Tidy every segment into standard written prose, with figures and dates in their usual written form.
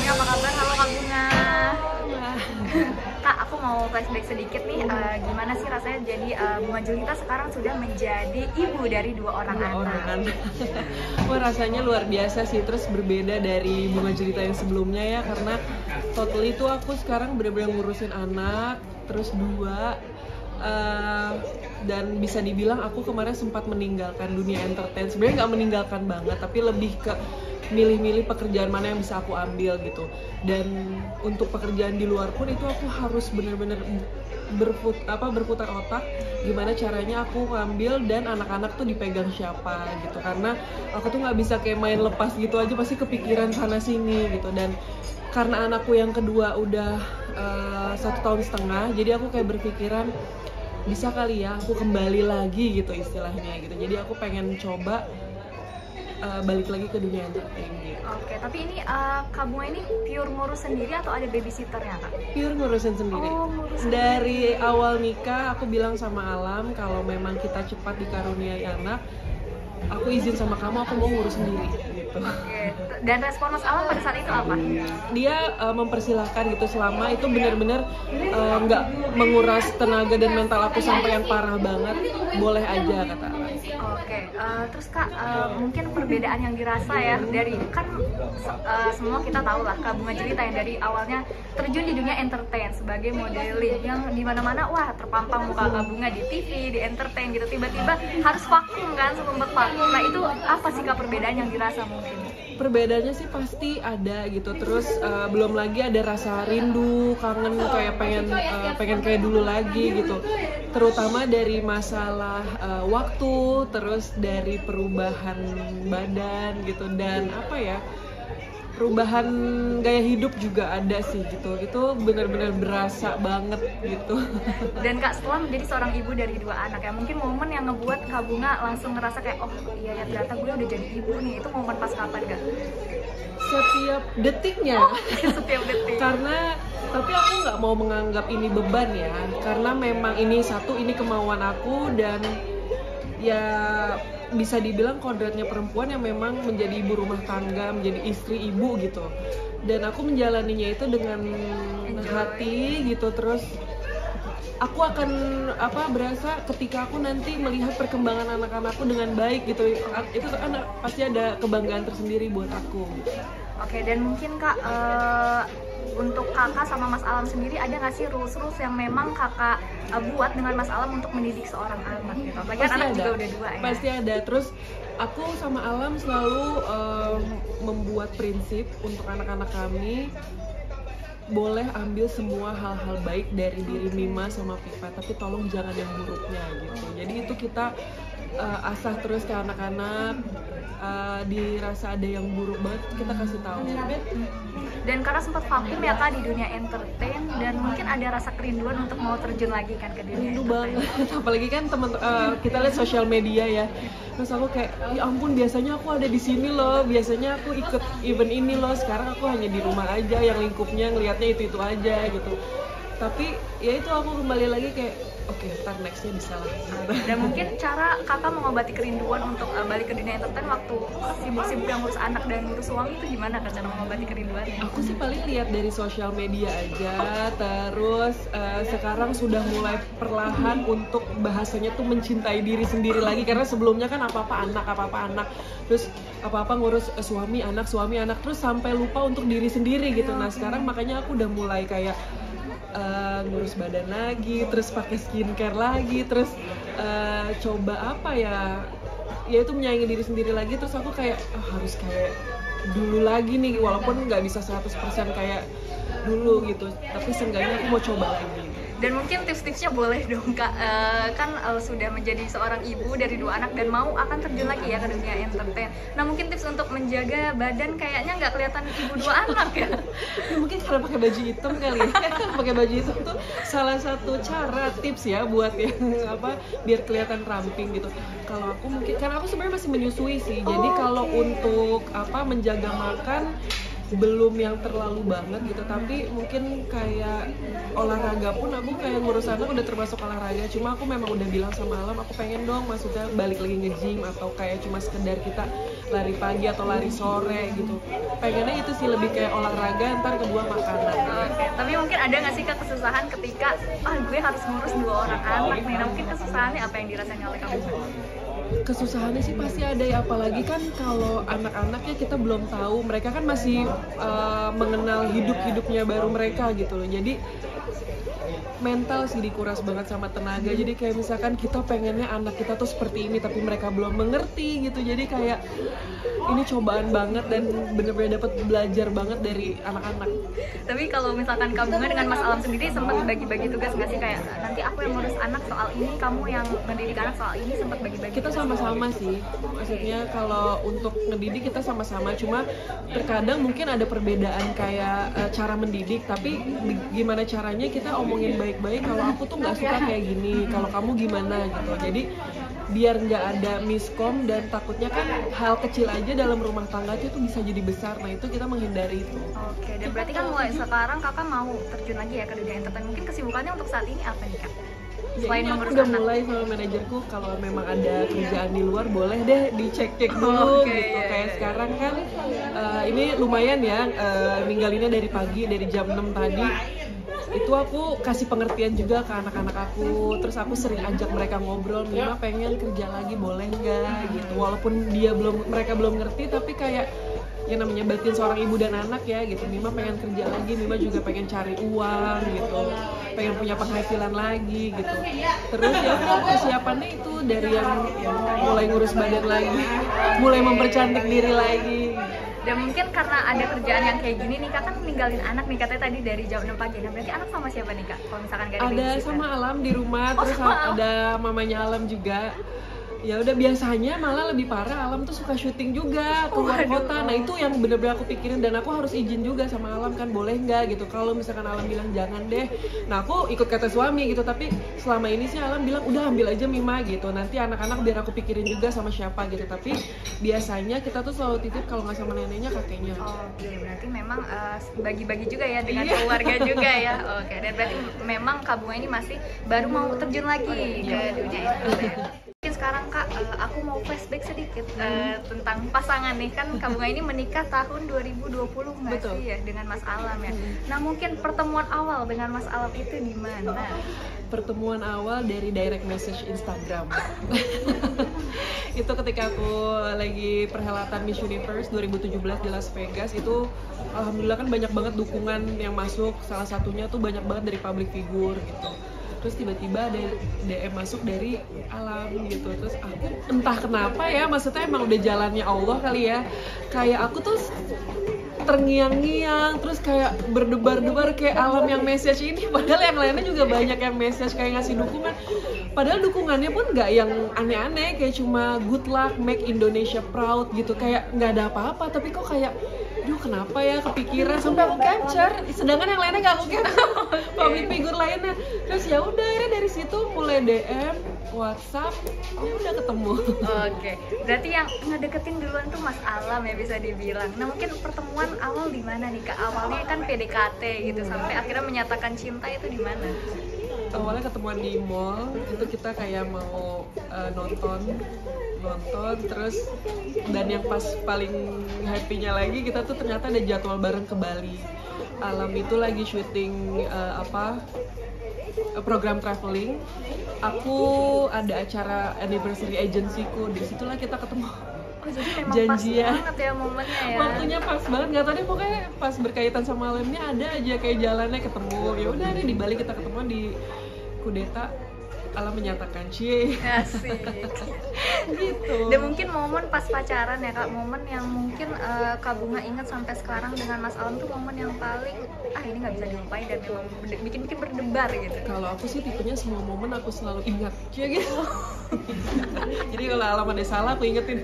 Bunga, apa kabar? Halo Kak Bunga. Kak, aku mau flashback sedikit nih. Gimana sih rasanya jadi Bunga Julita sekarang sudah menjadi ibu dari dua orang anak? Wah, rasanya luar biasa sih, terus berbeda dari Bunga Julita yang sebelumnya ya, karena totally itu aku sekarang benar-benar ngurusin anak, terus dua, dan bisa dibilang aku kemarin sempat meninggalkan dunia entertain. Sebenarnya nggak meninggalkan banget, tapi lebih ke milih-milih pekerjaan mana yang bisa aku ambil gitu. Dan untuk pekerjaan di luar pun itu aku harus benar-benar berputar otak gimana caranya aku ngambil dan anak-anak tuh dipegang siapa gitu, karena aku tuh nggak bisa kayak main lepas gitu aja, pasti kepikiran sana sini gitu. Dan karena anakku yang kedua udah 1,5 tahun, jadi aku kayak berpikiran bisa kali ya aku kembali lagi gitu istilahnya gitu. Jadi aku pengen coba balik lagi ke dunia entertain gitu. Oke, tapi ini Kak Bunga ini pure ngurus sendiri atau ada babysitternya Kak? Pure ngurusin sendiri. Dari awal nikah aku bilang sama Alam kalau memang kita cepat dikaruniai anak, aku izin sama kamu, aku mau ngurus sendiri gitu. Oke, dan respon Mas Alam pada saat itu apa? Dia mempersilahkan gitu, selama itu benar-benar nggak menguras tenaga dan mental aku sampai yang parah banget, boleh aja kata Alam. Oke, terus Kak, mungkin perbedaan yang dirasa ya dari kan semua kita tahu lah Kak Bunga Julita yang dari awalnya terjun di dunia entertain sebagai modeling yang dimana-mana wah terpampang muka Kak Bunga di TV, di entertain gitu, tiba-tiba harus vakum kan, sempat vakum. Nah itu apa sih Kak perbedaan yang dirasa mungkin? Perbedaannya sih pasti ada gitu, terus belum lagi ada rasa rindu, kangen, kayak pengen kayak dulu lagi gitu, terutama dari masalah waktu, terus dari perubahan badan gitu, dan apa ya, perubahan gaya hidup juga ada sih gitu, itu benar-benar berasa banget gitu. Dan Kak, setelah menjadi seorang ibu dari dua anak ya, mungkin momen yang ngebuat Kak Bunga langsung ngerasa kayak oh iya ya ternyata gue udah jadi ibu nih, itu momen pas kapan Kak? Setiap detiknya. Setiap detik. Karena tapi aku nggak mau menganggap ini beban ya, karena memang ini kemauan aku, dan ya bisa dibilang kodratnya perempuan yang memang menjadi ibu rumah tangga, menjadi istri ibu gitu. Dan aku menjalaninya itu dengan hati gitu, terus aku akan berasa ketika aku nanti melihat perkembangan anak-anakku dengan baik gitu, itu kan pasti ada kebanggaan tersendiri buat aku. Oke, dan mungkin Kak, untuk kakak sama Mas Alam sendiri ada nggak sih rules yang memang kakak buat dengan Mas Alam untuk mendidik seorang anak gitu? Apalagi kan anak juga udah dua ya. Pasti ada. Terus aku sama Alam selalu membuat prinsip untuk anak-anak kami, boleh ambil semua hal-hal baik dari diri Mima sama Pipa, tapi tolong jangan yang buruknya gitu. Jadi itu kita asah terus ke anak-anak, dirasa ada yang buruk banget kita kasih tahu. Dan karena sempat vakum ya Kak di dunia entertain, dan mungkin ada rasa kerinduan untuk mau terjun lagi kan ke dunia Rindu entertain. banget, apalagi kan kita lihat sosial media ya, terus aku kayak ya ampun, biasanya aku ada di sini loh, biasanya aku ikut event ini loh, sekarang aku hanya di rumah aja, yang lingkupnya ngelihatnya itu aja gitu. Tapi ya itu aku kembali lagi kayak oke, ntar nextnya bisa lah. Dan mungkin cara kakak mengobati kerinduan untuk balik ke dunia entertain waktu sibuk-sibuk yang ngurus anak dan ngurus suami itu gimana Kak, cara mengobati kerinduannya? Aku sih paling lihat dari sosial media aja, terus sekarang sudah mulai perlahan untuk bahasanya tuh mencintai diri sendiri lagi, karena sebelumnya kan apa-apa anak, terus apa-apa ngurus suami anak, terus sampai lupa untuk diri sendiri gitu. Nah sekarang makanya aku udah mulai kayak ngurus badan lagi, terus pakai skincare lagi, terus coba itu menyayangi diri sendiri lagi. Terus aku kayak harus kayak dulu lagi nih, walaupun nggak bisa 100% kayak dulu gitu, tapi seenggaknya aku mau coba lagi. Dan mungkin tips-tipsnya boleh dong Kak, kan sudah menjadi seorang ibu dari dua anak dan mau akan terjun lagi ya ke dunia entertain. Nah mungkin tips untuk menjaga badan kayaknya nggak kelihatan ibu dua anak ya. Mungkin kalau pakai baju hitam kali ya. Pakai baju hitam tuh salah satu cara, tips ya buat yang biar kelihatan ramping gitu. Kalau aku mungkin karena aku sebenarnya masih menyusui sih. Jadi kalau untuk menjaga makan belum yang terlalu banget gitu, tapi mungkin kayak olahraga pun aku kayak ngurus anak udah termasuk olahraga. Cuma aku memang udah bilang sama Alam, aku pengen dong maksudnya balik lagi nge-gym atau kayak cuma sekedar kita lari pagi atau lari sore gitu. Pengennya itu sih lebih kayak olahraga, ntar kedua makanan. Oke, tapi mungkin ada nggak sih Kak kesusahan ketika gue harus ngurus 2 orang anak nih? Nah, mungkin kesusahannya apa yang dirasain oleh kamu? Kesusahannya sih pasti ada ya, apalagi kan kalau anak-anaknya kita belum tahu, mereka kan masih mengenal hidup-hidupnya baru mereka gitu loh. Jadi mental sih dikuras banget sama tenaga. Jadi kayak misalkan kita pengennya anak kita tuh seperti ini tapi mereka belum mengerti gitu. Jadi kayak ini cobaan banget dan bener-bener dapat belajar banget dari anak-anak. Tapi kalau misalkan kamu dengan Mas Alam sendiri sempat bagi-bagi tugas nggak sih, kayak nanti aku yang ngurus anak soal ini, kamu yang mendidik anak soal ini, sempat bagi-bagi? Kita sama-sama sih, maksudnya kalau untuk ngedidik kita sama-sama, cuma terkadang mungkin ada perbedaan kayak cara mendidik, tapi gimana caranya kita omongin baik-baik, kalau aku tuh nggak suka kayak gini, kalau kamu gimana gitu. Jadi biar nggak ada miskom, dan takutnya kan hal kecil aja dalam rumah tangga itu bisa jadi besar. Nah itu kita menghindari itu. Oke, dan berarti kan mulai sekarang kakak mau terjun lagi ya ke dunia entertain. Mungkin kesibukannya untuk saat ini apa nih Kak? Selain ya, mengurus udah anak. mulai sama manajerku, kalau memang ada kerjaan di luar boleh deh dicek-cek dulu gitu. Kayak sekarang kan ini lumayan ya, ninggalinnya dari pagi, dari jam 6 tadi. Itu aku kasih pengertian juga ke anak-anak aku, terus aku sering ajak mereka ngobrol, Mima pengen kerja lagi boleh nggak gitu, walaupun mereka belum ngerti, tapi kayak yang namanya batin seorang ibu dan anak ya gitu, Mima pengen kerja lagi, Mima juga pengen cari uang gitu, pengen punya penghasilan lagi gitu. Terus ya persiapannya itu dari yang mulai ngurus badan lagi, mulai mempercantik diri lagi. Dan mungkin karena ada kerjaan yang kayak gini nih Kak, kan ninggalin anak nih katanya tadi dari jam 6 pagi. Nah berarti anak sama siapa nih Kak? Kalau misalkan gak ada babysitter? Sama Alam di rumah, terus ada mamanya Alam juga. Ya udah, biasanya malah lebih parah, Alam tuh suka syuting juga keluar kota. Nah itu yang bener-bener aku pikirin, dan aku harus izin juga sama Alam kan, boleh nggak gitu. Kalau misalkan Alam bilang jangan deh, nah aku ikut kata suami gitu. Tapi selama ini sih Alam bilang udah ambil aja Mima gitu, nanti anak-anak biar aku pikirin juga sama siapa gitu. Tapi biasanya kita tuh selalu titip, kalau nggak sama neneknya kakeknya. Oke, berarti memang bagi-bagi juga ya dengan keluarga juga ya. Oke, dan berarti memang Kak Bunga ini masih baru mau terjun lagi ke dunia entertain. Mungkin sekarang Kak, aku mau flashback sedikit tentang pasangan nih. Kan Kak Bunga ini menikah tahun 2020 nggak sih ya dengan Mas Alam ya. Nah mungkin pertemuan awal dengan Mas Alam itu di mana? Pertemuan awal dari direct message Instagram. Itu ketika aku lagi perhelatan Miss Universe 2017 di Las Vegas. Itu alhamdulillah kan banyak banget dukungan yang masuk. Salah satunya tuh banyak banget dari public figure gitu. Terus tiba-tiba ada DM masuk dari Alam gitu. Terus aku entah kenapa ya, maksudnya emang udah jalannya Allah kali ya, kayak aku tuh terngiang-ngiang, terus kayak berdebar-debar kayak Alam yang message ini, padahal yang lainnya juga banyak yang message kayak ngasih dukungan. Padahal dukungannya pun nggak yang aneh-aneh, kayak cuma good luck, make Indonesia proud gitu, kayak nggak ada apa-apa. Tapi kok kayak, duh kenapa ya kepikiran, sampai aku capture, sedangkan yang lainnya nggak aku capture, public figure lainnya. Terus ya udah, akhirnya dari situ mulai DM, WhatsApp, ya udah ketemu. Oke, berarti yang ngedeketin duluan tuh Mas Alam ya bisa dibilang. Nah mungkin pertemuan awal di mana nih Kak? Awalnya kan PDKT gitu, sampai akhirnya menyatakan cinta itu di mana? Awalnya ketemuan di mall, itu kita kayak mau nonton terus, dan yang pas paling happy-nya lagi, kita tuh ternyata ada jadwal bareng ke Bali. Alam itu lagi syuting program traveling, aku ada acara anniversary agencyku, disitulah kita ketemu. Oh jadi memang janjian. Pas banget ya momennya ya. Waktunya pas banget, nggak tahu deh, pokoknya pas berkaitan sama Alamnya ada aja kayak jalannya ketemu. Ya udah deh, di Bali kita ketemu di Kudeta. Alam menyatakan cie. Asik. Gitu. Dan mungkin momen pas pacaran ya Kak, momen yang mungkin Kak Bunga ingat sampai sekarang dengan Mas Alam tuh momen yang paling ini nggak bisa dilupain dan memang bikin berdebar gitu. Kalau aku sih tipenya semua momen aku selalu ingat, cie gitu. Jadi kalau Alam ada salah aku ingetin.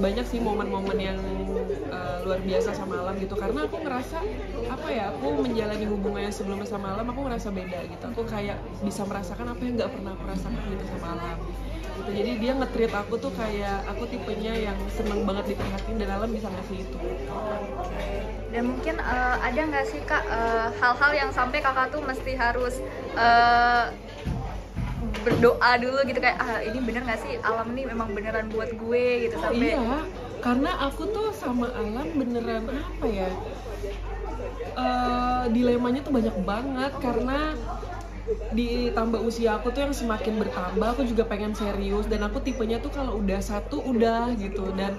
Banyak sih momen-momen yang luar biasa sama Alam gitu, karena aku ngerasa aku menjalani hubungan yang sebelumnya sama Alam, aku ngerasa beda gitu. Aku kayak bisa merasakan apa yang nggak pernah aku rasakan gitu sama Alam. gitu. Jadi dia nge-treat aku tuh kayak aku tipenya yang seneng banget diperhatiin, dan alam bisa ngasih itu. Dan mungkin ada nggak sih kak hal-hal yang sampai kakak tuh mesti harus berdoa dulu gitu, kayak ini bener nggak sih alam ini memang beneran buat gue gitu sampai. Iya, karena aku tuh sama alam beneran apa ya, dilemanya tuh banyak banget, karena ditambah usia aku tuh yang semakin bertambah, aku juga pengen serius, dan aku tipenya tuh kalau udah satu udah gitu. Dan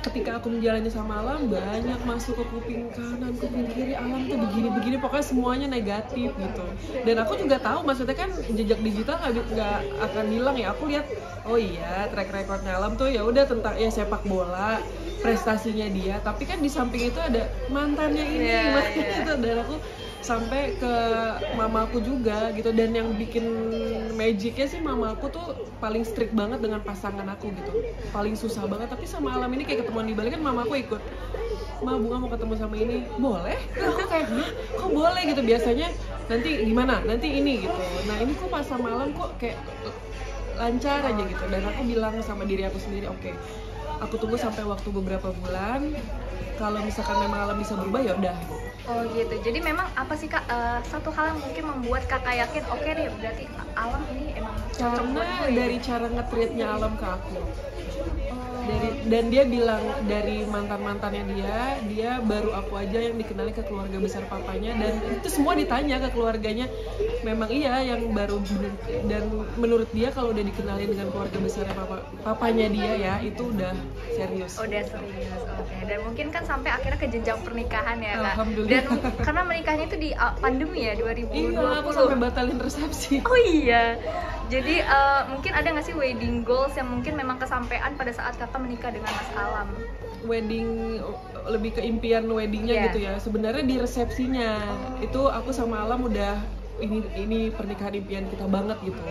ketika aku menjalani sama alam, banyak masuk ke kuping kanan, kuping kiri, alam tuh begini-begini, pokoknya semuanya negatif gitu. Dan aku juga tahu, maksudnya kan jejak digital nggak akan hilang ya. Aku lihat, oh iya track recordnya alam tuh ya udah tentang ya sepak bola, prestasinya dia, tapi kan di samping itu ada mantannya ini, itu. Dan aku sampai ke mamaku juga gitu, dan yang bikin magicnya sih mamaku tuh paling strict banget dengan pasangan aku gitu, paling susah banget. Tapi sama alam ini kayak ketemuan di Bali kan mamaku ikut, "Ma, Bunga mau ketemu sama ini, boleh?" Aku kayak, "Hah? Kok boleh?" gitu. Biasanya nanti gimana, nanti ini gitu. Nah ini kok pas sama alam kok kayak lancar aja gitu. Dan aku bilang sama diri aku sendiri, oke, aku tunggu sampai waktu beberapa bulan, kalau misalkan memang alam bisa berubah ya udah. Oh gitu. Jadi memang apa sih kak satu hal yang mungkin membuat kakak yakin oke deh berarti alam ini emang cocok buat Karena gue. dari cara nge-treatnya alam ke aku, dan dia bilang dari mantannya dia baru aku aja yang dikenali ke keluarga besar papanya, dan itu semua ditanya ke keluarganya, memang iya yang baru dan menurut dia kalau udah dikenalin dengan keluarga besar papanya dia ya itu udah serius. Udah serius, oke. Dan mungkin kan sampai akhirnya ke jenjang pernikahan ya kak. Alhamdulillah. Dan karena menikahnya itu di pandemi ya 2020. Iya, aku sampai batalin resepsi. Oh iya. Jadi mungkin ada nggak sih wedding goals yang mungkin memang kesampaian pada saat kakak menikah dengan Mas Alam? Wedding, lebih ke impian weddingnya gitu ya. Sebenarnya di resepsinya itu aku sama Alam udah ini pernikahan impian kita banget gitu.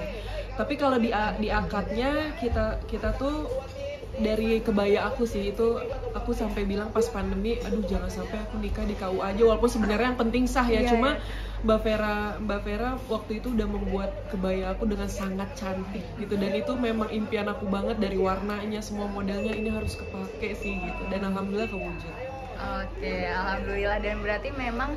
Tapi kalau di akadnya kita tuh dari kebaya aku sih, itu aku sampai bilang pas pandemi, aduh jangan sampai aku nikah di KUA aja, walaupun sebenarnya yang penting sah ya. Cuma Mbak Vera waktu itu udah membuat kebaya aku dengan sangat cantik gitu, dan itu memang impian aku banget, dari warnanya, semua modelnya ini harus kepake sih gitu, dan alhamdulillah kewujud. Oke, alhamdulillah. Dan berarti memang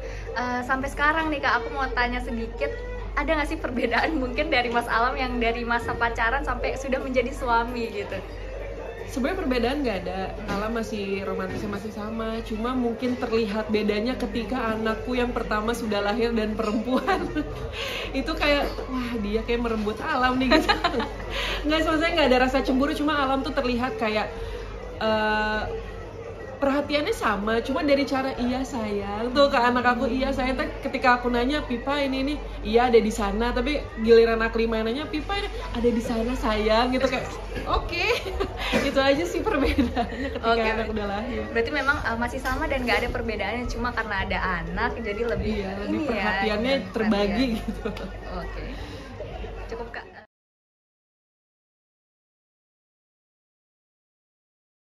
sampai sekarang nih kak, aku mau tanya sedikit, ada nggak sih perbedaan mungkin dari Mas Alam yang dari masa pacaran sampai sudah menjadi suami gitu? Sebenarnya perbedaan nggak ada, Alam masih romantisnya masih sama, cuma mungkin terlihat bedanya ketika anakku yang pertama sudah lahir dan perempuan. Itu kayak, wah dia kayak merebut Alam nih gitu. Nggak, maksudnya nggak ada rasa cemburu, cuma Alam tuh terlihat kayak perhatiannya sama, cuma dari cara iya sayang tuh ke anak aku, iya sayang. Ketika aku nanya, Pipa ini iya ada di sana, tapi giliran Aklima nanya, Pipa ada di sana sayang gitu, kayak oke. Itu aja sih perbedaannya ketika anak udah lahir. Berarti memang masih sama dan nggak ada perbedaannya, cuma karena ada anak jadi lebih perhatiannya terbagi gitu. Oke. Cukup kak.